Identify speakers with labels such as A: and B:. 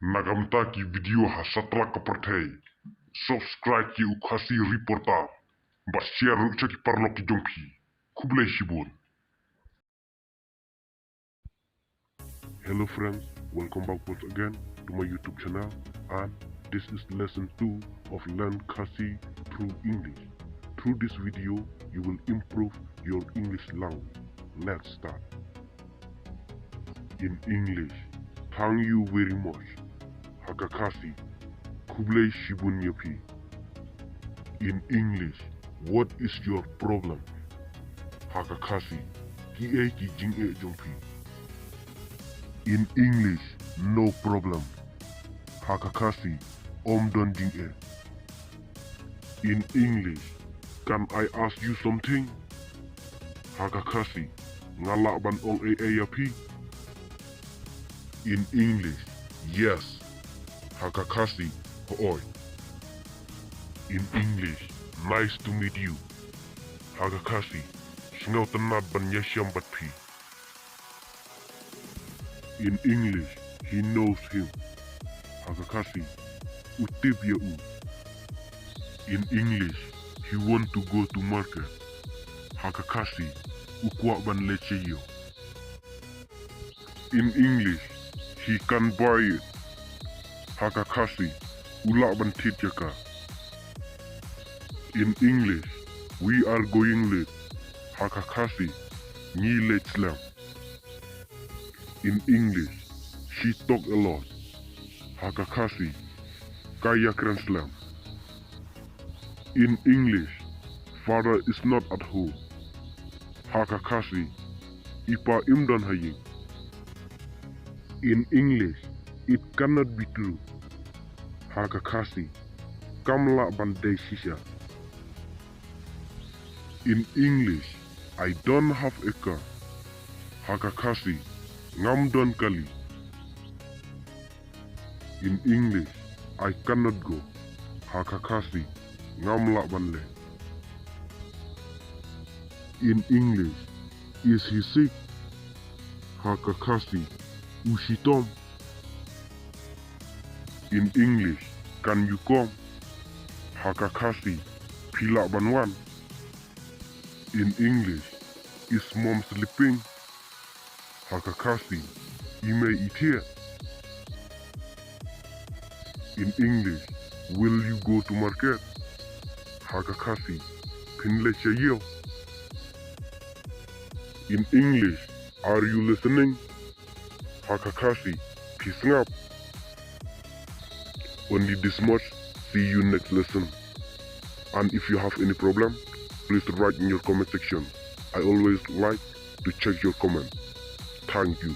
A: Nagamtaki video hasatra kapertei. Subscribe ki Khasi reporter. Ba share rukcha ki parlo ki jompi. Kublai shibun. Hello friends, welcome back once again to my YouTube channel, and this is lesson 2 of Learn Khasi through English. Through this video, you will improve your English language. Let's start. In English, thank you very much. Khasi, kublai shibun yapi. In English, what is your problem? Khasi, kiwei ki jing jompi. In English, no problem. Khasi, don jing. In English, can I ask you something? Khasi, ngalak ban ong yapi. In English, yes. Khasi, oi. In English, nice to meet you. Khasi, singaw tanad ban yasham batpi. In English, he knows him. Khasi, utib ya u. In English, he want to go to market. Khasi, ukwa ban leche yo. In English, he can buy it. Khasi, ulak ban tit yaka. In English, we are going late. Khasi, ni late slam. In English, she talk a lot. Khasi, kaya kran slam. In English, father is not at home. Khasi, ipa imdan haying. In English, it cannot be true. Khasi, kamla bandai shisha. In English, I don't have a car. Khasi, ngam don kali. In English, I cannot go. Khasi, ngam la banle. In English, is he sick? Khasi, ushitom. In English, can you come? Khasi, pila banwan. In English, is mom sleeping? Khasi, ime eat here. In English, will you go to market? Khasi, pinle chayo. In English, are you listening? Khasi, peace up. Only this much. See you next lesson. And if you have any problem, please write in your comment section. I always like to check your comments. Thank you.